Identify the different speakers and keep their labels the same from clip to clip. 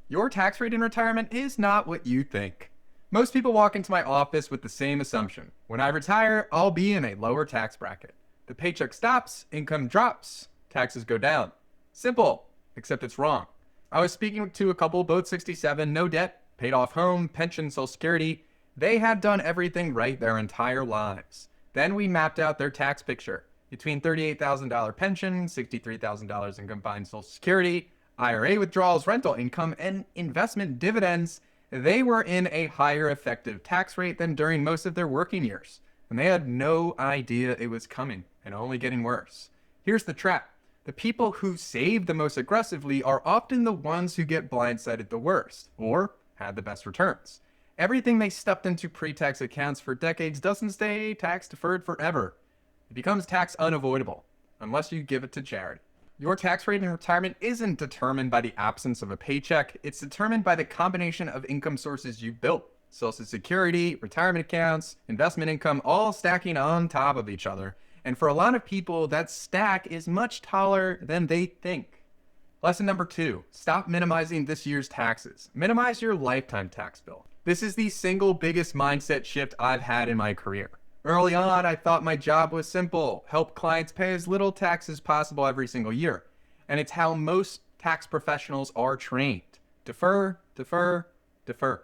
Speaker 1: Your tax rate in retirement is not what you think. Most people walk into my office with the same assumption. When I retire, I'll be in a lower tax bracket. The paycheck stops, income drops, taxes go down. Simple, except it's wrong. I was speaking to a couple, both 67, no debt, paid off home, pension, Social Security. They had done everything right their entire lives. Then we mapped out their tax picture. Between $38,000 pension, $63,000 in combined Social Security, IRA withdrawals, rental income, and investment dividends, they were in a higher effective tax rate than during most of their working years. And they had no idea it was coming and only getting worse. Here's the trap. The people who save the most aggressively are often the ones who get blindsided the worst, or had the best returns. Everything they stuffed into pre-tax accounts for decades doesn't stay tax deferred forever. It becomes tax unavoidable, unless you give it to charity. Your tax rate in retirement isn't determined by the absence of a paycheck. It's determined by the combination of income sources you've built. Social Security, retirement accounts, investment income, all stacking on top of each other. And for a lot of people, that stack is much taller than they think. Lesson number 2, stop minimizing this year's taxes. Minimize your lifetime tax bill. This is the single biggest mindset shift I've had in my career. Early on, I thought my job was simple, help clients pay as little tax as possible every single year. And it's how most tax professionals are trained. Defer, defer, defer.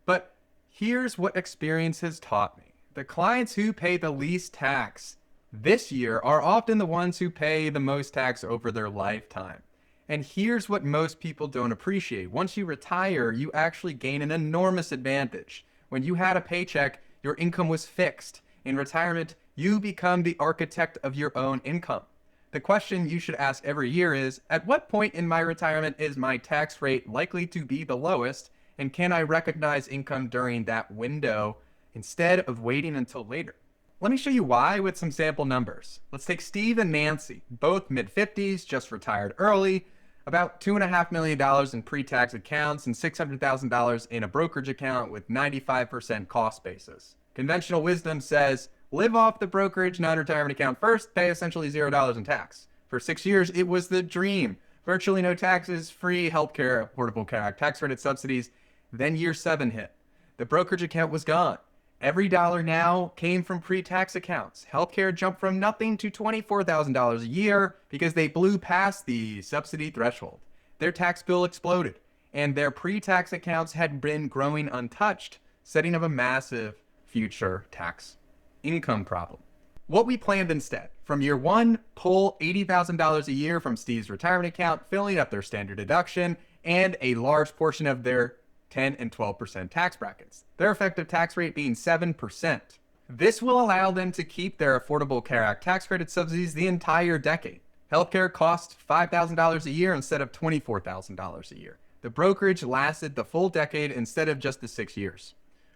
Speaker 1: But here's what experience has taught me. The clients who pay the least tax this year are often the ones who pay the most tax over their lifetime. And here's what most people don't appreciate. Once you retire, you actually gain an enormous advantage. When you had a paycheck, your income was fixed. In retirement, you become the architect of your own income. The question you should ask every year is, at what point in my retirement is my tax rate likely to be the lowest, and can I recognize income during that window instead of waiting until later? Let me show you why with some sample numbers. Let's take Steve and Nancy, both mid-50s, just retired early, about $2.5 million in pre-tax accounts and $600,000 in a brokerage account with 95% cost basis. Conventional wisdom says, live off the brokerage non-retirement account first, pay essentially $0 in tax. For 6 years, it was the dream. Virtually no taxes, free healthcare, Affordable Care Act, tax credit subsidies. Then year 7 hit. The brokerage account was gone. Every dollar now came from pre-tax accounts. Healthcare jumped from nothing to $24,000 a year because they blew past the subsidy threshold. Their tax bill exploded, and their pre-tax accounts had been growing untouched, setting up a massive future tax income problem. What we planned instead, from year 1, pull $80,000 a year from Steve's retirement account, filling up their standard deduction and a large portion of their 10 and 12% tax brackets, their effective tax rate being 7%. This will allow them to keep their Affordable Care Act tax credit subsidies the entire decade. Healthcare costs $5,000 a year instead of $24,000 a year. The brokerage lasted the full decade instead of just the 6 years.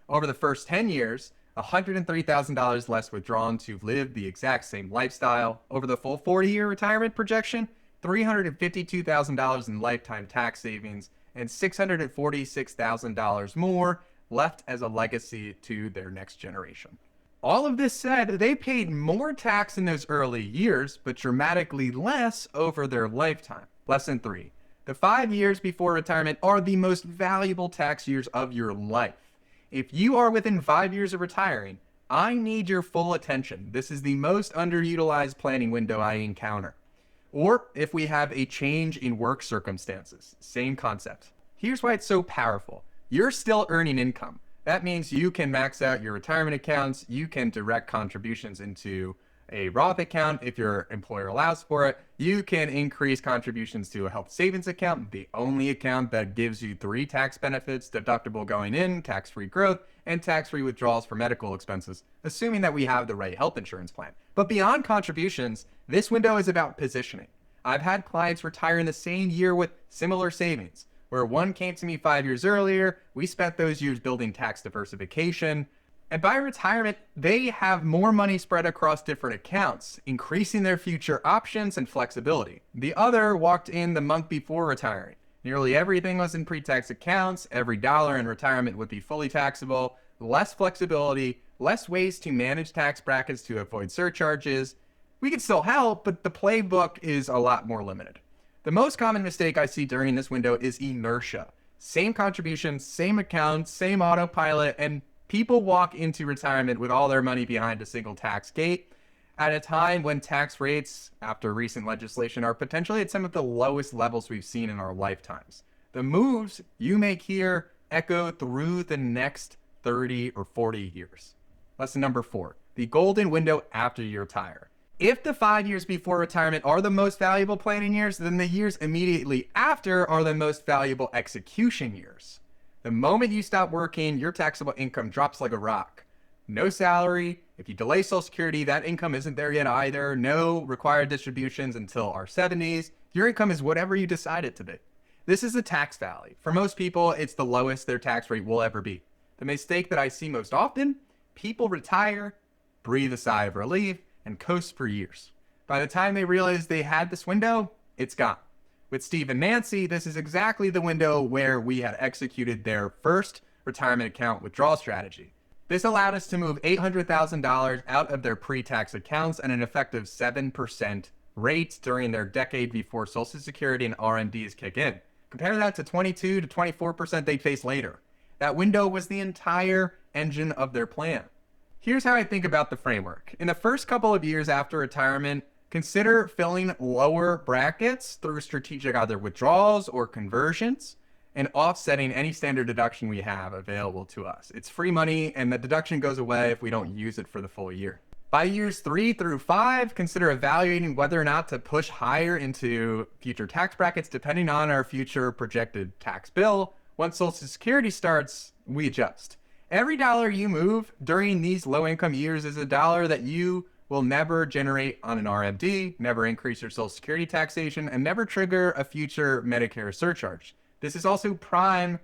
Speaker 1: Over the first 10 years, $103,000 less withdrawn to live the exact same lifestyle. Over the full 40-year retirement projection, $352,000 in lifetime tax savings and $646,000 more left as a legacy to their next generation. All of this said, they paid more tax in those early years, but dramatically less over their lifetime. Lesson 3. The 5 years before retirement are the most valuable tax years of your life. If you are within 5 years of retiring, I need your full attention. This is the most underutilized planning window I encounter. Or if we have a change in work circumstances, same concept. Here's why it's so powerful. You're still earning income. That means you can max out your retirement accounts. You can direct contributions into a Roth account if your employer allows for it. You can increase contributions to a health savings account, the only account that gives you 3 tax benefits: deductible going in, tax-free growth, and tax-free withdrawals for medical expenses, assuming that we have the right health insurance plan. But beyond contributions, this window is about positioning. I've had clients retire in the same year with similar savings, where one came to me 5 years earlier. We spent those years building tax diversification. And by retirement, they have more money spread across different accounts, increasing their future options and flexibility. The other walked in the month before retiring. Nearly everything was in pre-tax accounts. Every dollar in retirement would be fully taxable. Less flexibility, less ways to manage tax brackets to avoid surcharges. We can still help, but the playbook is a lot more limited. The most common mistake I see during this window is inertia. Same contributions, same accounts, same autopilot, and people walk into retirement with all their money behind a single tax gate at a time when tax rates, after recent legislation, are potentially at some of the lowest levels we've seen in our lifetimes. The moves you make here echo through the next 30 or 40 years. Lesson number 4, the golden window after you retire. If the 5 years before retirement are the most valuable planning years, then the years immediately after are the most valuable execution years. The moment you stop working, your taxable income drops like a rock. No salary. If you delay Social Security, that income isn't there yet either. No required distributions until our 70s. Your income is whatever you decide it to be. This is the tax valley. For most people, it's the lowest their tax rate will ever be. The mistake that I see most often, people retire, breathe a sigh of relief, and coast for years. By the time they realize they had this window, it's gone. With Steve and Nancy, this is exactly the window where we had executed their first retirement account withdrawal strategy. This allowed us to move $800,000 out of their pre-tax accounts at an effective 7% rate during their decade before Social Security and RMDs kick in. Compare that to 22 to 24% they'd face later. That window was the entire engine of their plan. Here's how I think about the framework. In the first couple of years after retirement, consider filling lower brackets through strategic either withdrawals or conversions and offsetting any standard deduction we have available to us. It's free money and the deduction goes away if we don't use it for the full year. By years 3 through 5, consider evaluating whether or not to push higher into future tax brackets depending on our future projected tax bill. Once Social Security starts, we adjust. Every dollar you move during these low-income years is a dollar that you will never generate on an RMD, never increase your Social Security taxation, and never trigger a future Medicare surcharge. This is also prime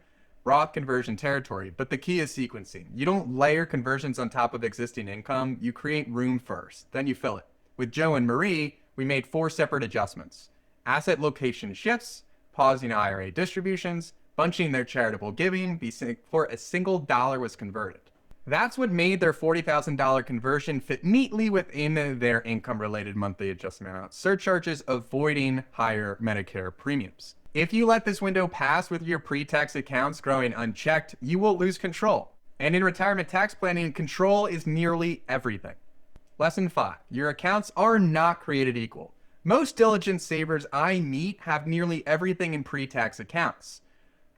Speaker 1: Roth conversion territory, but the key is sequencing. You don't layer conversions on top of existing income. You create room first, then you fill it. With Joe and Marie, we made 4 separate adjustments. Asset location shifts, pausing IRA distributions, bunching their charitable giving before a single dollar was converted. That's what made their $40,000 conversion fit neatly within their income-related monthly adjustment amount surcharges, avoiding higher Medicare premiums. If you let this window pass with your pre-tax accounts growing unchecked, you will lose control. And in retirement tax planning, control is nearly everything. Lesson 5, your accounts are not created equal. Most diligent savers I meet have nearly everything in pre-tax accounts.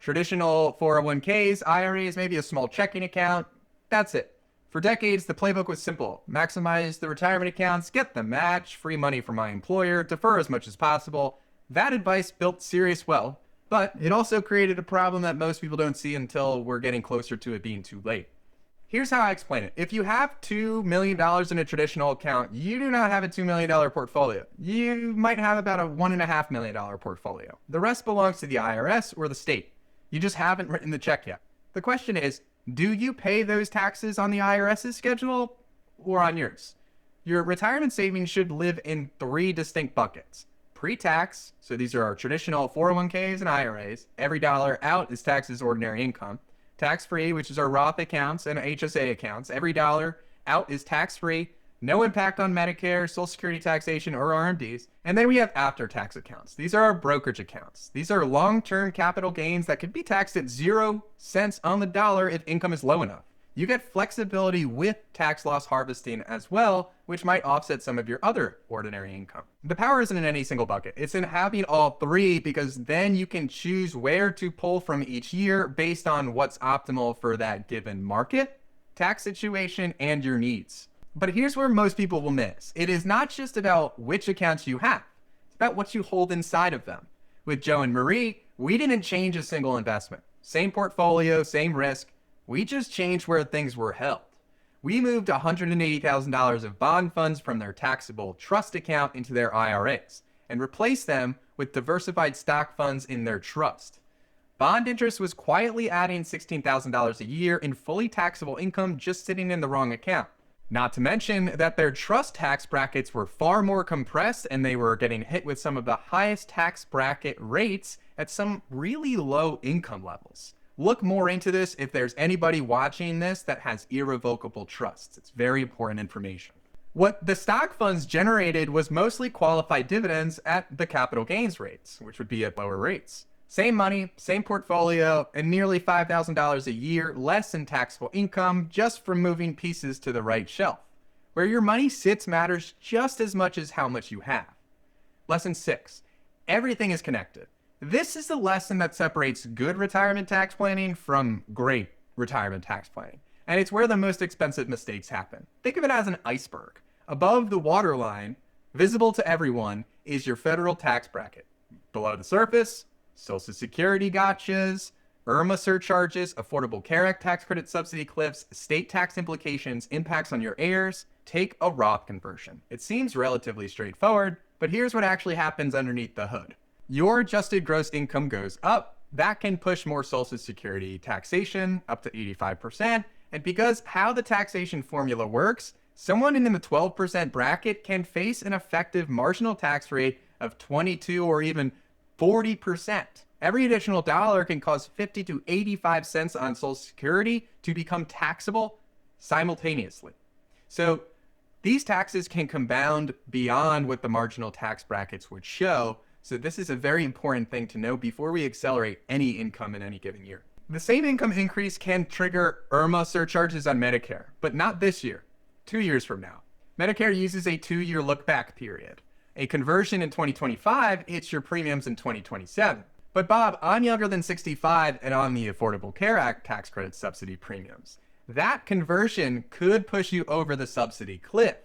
Speaker 1: Traditional 401ks, IRAs, maybe a small checking account. That's it. For decades, the playbook was simple. Maximize the retirement accounts, get the match, free money from my employer, defer as much as possible. That advice built serious wealth, but it also created a problem that most people don't see until we're getting closer to it being too late. Here's how I explain it. If you have $2 million in a traditional account, you do not have a $2 million portfolio. You might have about a $1.5 million portfolio. The rest belongs to the IRS or the state. You just haven't written the check yet. The question is, do you pay those taxes on the IRS's schedule or on yours? Your retirement savings should live in 3 distinct buckets. Pre-tax, so these are our traditional 401ks and IRAs. Every dollar out is taxed as ordinary income. Tax-free, which is our Roth accounts and HSA accounts. Every dollar out is tax-free. No impact on Medicare, Social Security taxation, or RMDs. And then we have after-tax accounts. These are our brokerage accounts. These are long-term capital gains that could be taxed at 0 cents on the dollar if income is low enough. You get flexibility with tax loss harvesting as well, which might offset some of your other ordinary income. The power isn't in any single bucket. It's in having all 3, because then you can choose where to pull from each year based on what's optimal for that given market, tax situation, and your needs. But here's where most people will miss. It is not just about which accounts you have. It's about what you hold inside of them. With Joe and Marie, we didn't change a single investment. Same portfolio, same risk. We just changed where things were held. We moved $180,000 of bond funds from their taxable trust account into their IRAs and replaced them with diversified stock funds in their trust. Bond interest was quietly adding $16,000 a year in fully taxable income just sitting in the wrong account. Not to mention that their trust tax brackets were far more compressed and they were getting hit with some of the highest tax bracket rates at some really low income levels. Look more into this if there's anybody watching this that has irrevocable trusts. It's very important information. What the stock funds generated was mostly qualified dividends at the capital gains rates, which would be at lower rates. Same money, same portfolio, and nearly $5,000 a year less in taxable income just from moving pieces to the right shelf. Where your money sits matters just as much as how much you have. Lesson 6. Everything is connected. This is the lesson that separates good retirement tax planning from great retirement tax planning. And it's where the most expensive mistakes happen. Think of it as an iceberg. Above the waterline, visible to everyone, is your federal tax bracket. Below the surface, Social Security gotchas, IRMAA surcharges, Affordable Care Act tax credit subsidy cliffs, state tax implications, impacts on your heirs. Take a Roth conversion. It seems relatively straightforward, but here's what actually happens underneath the hood. Your adjusted gross income goes up. That can push more Social Security taxation up to 85%. And because how the taxation formula works, someone in the 12% bracket can face an effective marginal tax rate of 22 or even 40%. Every additional dollar can cause 50 to 85 cents on Social Security to become taxable simultaneously. So these taxes can compound beyond what the marginal tax brackets would show. So this is a very important thing to know before we accelerate any income in any given year. The same income increase can trigger IRMAA surcharges on Medicare, but not this year, 2 years from now. Medicare uses a 2-year look-back period. A conversion in 2025 hits your premiums in 2027. But Bob, I'm younger than 65 and on the Affordable Care Act tax credit subsidy premiums. That conversion could push you over the subsidy cliff.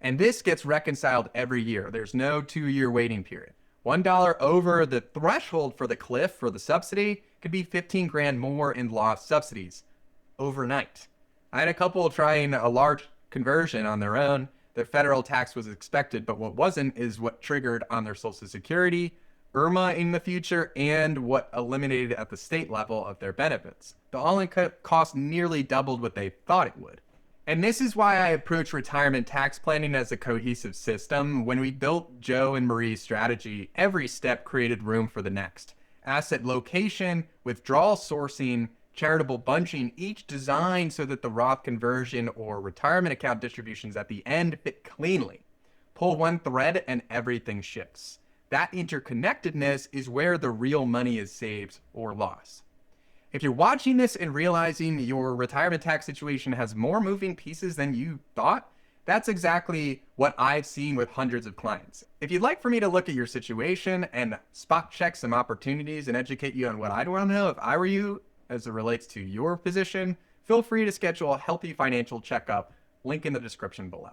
Speaker 1: And this gets reconciled every year. There's no 2-year waiting period. $1 over the threshold for the cliff for the subsidy could be 15 grand more in lost subsidies overnight. I had a couple trying a large conversion on their own. The federal tax was expected, but what wasn't is what triggered on their Social Security, IRMAA in the future, and what eliminated at the state level of their benefits. The all-in cost nearly doubled what they thought it would. And this is why I approach retirement tax planning as a cohesive system. When we built Joe and Marie's strategy, every step created room for the next. Asset location, withdrawal sourcing, charitable bunching, each designed so that the Roth conversion or retirement account distributions at the end fit cleanly. Pull one thread and everything shifts. That interconnectedness is where the real money is saved or lost. If you're watching this and realizing your retirement tax situation has more moving pieces than you thought, that's exactly what I've seen with hundreds of clients. If you'd like for me to look at your situation and spot check some opportunities and educate you on what I'd want to know if I were you as it relates to your position, feel free to schedule a healthy financial checkup, link in the description below.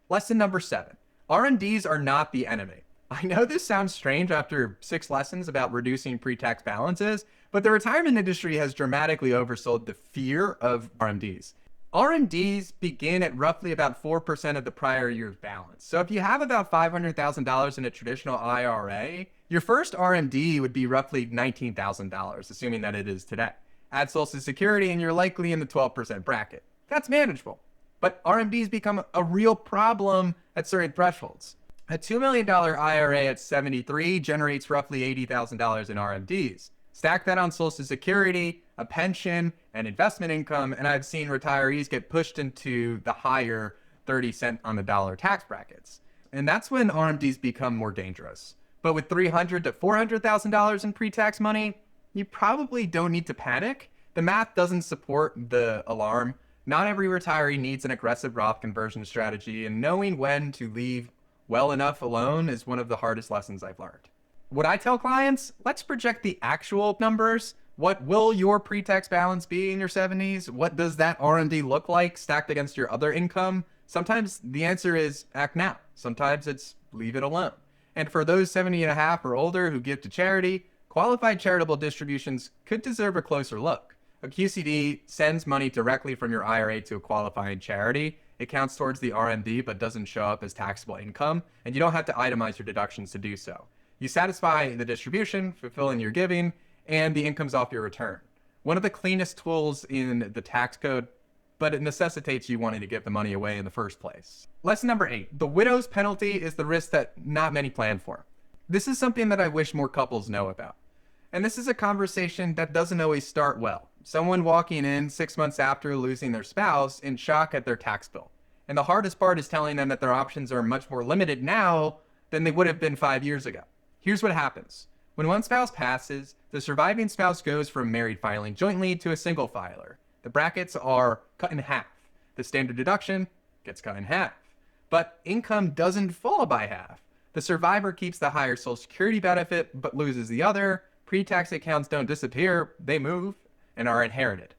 Speaker 1: Lesson number 7, RMDs are not the enemy. I know this sounds strange after 6 lessons about reducing pre-tax balances, but the retirement industry has dramatically oversold the fear of RMDs. RMDs begin at roughly about 4% of the prior year's balance. So if you have about $500,000 in a traditional IRA, your first RMD would be roughly $19,000, assuming that it is today. Add Social Security and you're likely in the 12% bracket. That's manageable. But RMDs become a real problem at certain thresholds. A $2 million IRA at 73 generates roughly $80,000 in RMDs. Stack that on Social Security, a pension, and investment income, and I've seen retirees get pushed into the higher 30 cent on the dollar tax brackets. And that's when RMDs become more dangerous. But with $300,000 to $400,000 in pre-tax money, you probably don't need to panic. The math doesn't support the alarm. Not every retiree needs an aggressive Roth conversion strategy, and knowing when to leave well enough alone is one of the hardest lessons I've learned. What I tell clients, let's project the actual numbers. What will your pre-tax balance be in your 70s? What does that RMD look like stacked against your other income? Sometimes the answer is act now. Sometimes it's leave it alone. And for those 70 and a half or older who give to charity, qualified charitable distributions could deserve a closer look. A QCD sends money directly from your IRA to a qualifying charity. It counts towards the RMD but doesn't show up as taxable income, and you don't have to itemize your deductions to do so. You satisfy the distribution, fulfilling your giving, and the income's off your return. One of the cleanest tools in the tax code, but it necessitates you wanting to give the money away in the first place. Lesson number 8, the widow's penalty is the risk that not many plan for. This is something that I wish more couples know about. And this is a conversation that doesn't always start well. Someone walking in 6 months after losing their spouse in shock at their tax bill. And the hardest part is telling them that their options are much more limited now than they would have been 5 years ago. Here's what happens. When one spouse passes, the surviving spouse goes from married filing jointly to a single filer. The brackets are cut in half. The standard deduction gets cut in half. But income doesn't fall by half. The survivor keeps the higher Social Security benefit but loses the other. Pre-tax accounts don't disappear, they move and are inherited.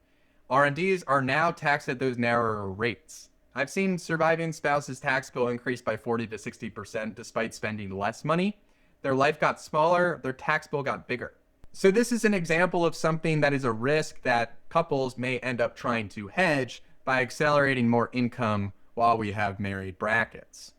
Speaker 1: RMDs are now taxed at those narrower rates. I've seen surviving spouses' tax bill increase by 40 to 60% despite spending less money. Their life got smaller, their tax bill got bigger. So this is an example of something that is a risk that couples may end up trying to hedge by accelerating more income while we have married brackets.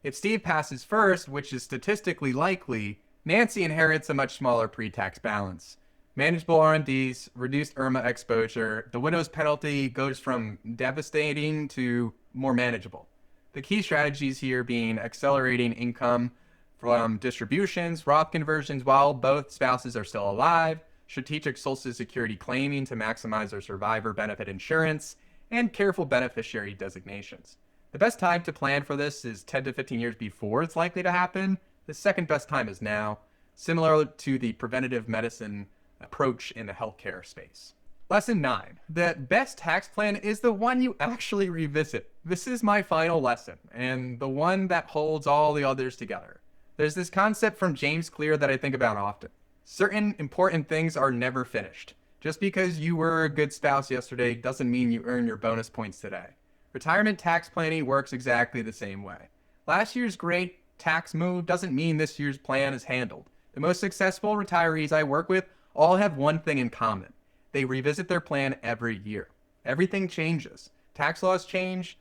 Speaker 1: If Steve passes first, which is statistically likely, Nancy inherits a much smaller pre-tax balance. Manageable RMDs, reduced IRMAA exposure, the widow's penalty goes from devastating to more manageable. The key strategies here being accelerating income from distributions, Roth conversions while both spouses are still alive, strategic Social Security claiming to maximize their survivor benefit insurance, and careful beneficiary designations. The best time to plan for this is 10 to 15 years before it's likely to happen. The second best time is now, similar to the preventative medicine approach in the healthcare space. Lesson 9. The best tax plan is the one you actually revisit. This is my final lesson, and the one that holds all the others together. There's this concept from James Clear that I think about often. Certain important things are never finished. Just because you were a good spouse yesterday doesn't mean you earn your bonus points today. Retirement tax planning works exactly the same way. Last year's great tax move doesn't mean this year's plan is handled. The most successful retirees I work with all have one thing in common. They revisit their plan every year. Everything changes. Tax laws change,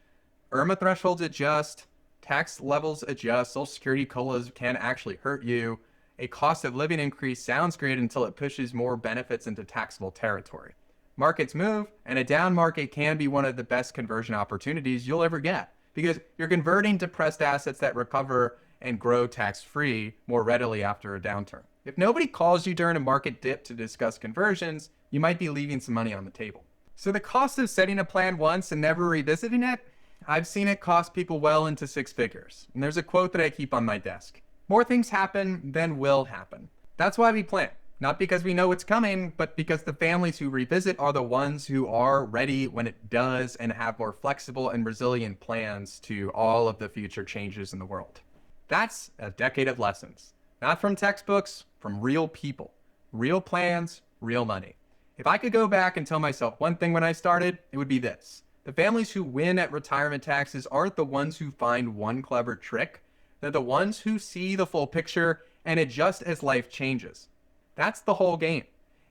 Speaker 1: IRMAA thresholds adjust, tax levels adjust, Social Security COLAs can actually hurt you. A cost of living increase sounds great until it pushes more benefits into taxable territory. Markets move, and a down market can be one of the best conversion opportunities you'll ever get because you're converting depressed assets that recover and grow tax-free more readily after a downturn. If nobody calls you during a market dip to discuss conversions, you might be leaving some money on the table. So the cost of setting a plan once and never revisiting it, I've seen it cost people well into six figures. And there's a quote that I keep on my desk. More things happen than will happen. That's why we plan. Not because we know what's coming, but because the families who revisit are the ones who are ready when it does and have more flexible and resilient plans to all of the future changes in the world. That's a decade of lessons. Not from textbooks, from real people. Real plans, real money. If I could go back and tell myself one thing when I started, it would be this. The families who win at retirement taxes aren't the ones who find one clever trick. They're the ones who see the full picture and adjust as life changes. That's the whole game.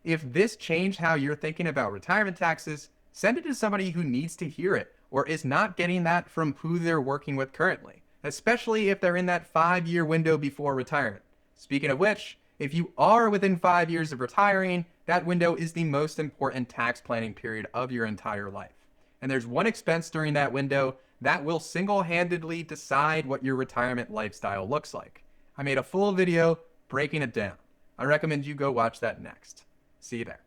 Speaker 1: If this changed how you're thinking about retirement taxes, send it to somebody who needs to hear it or is not getting that from who they're working with currently, especially if they're in that 5-year window before retirement. Speaking of which, if you are within 5 years of retiring, that window is the most important tax planning period of your entire life. And there's one expense during that window that will single-handedly decide what your retirement lifestyle looks like. I made a full video breaking it down. I recommend you go watch that next. See you there.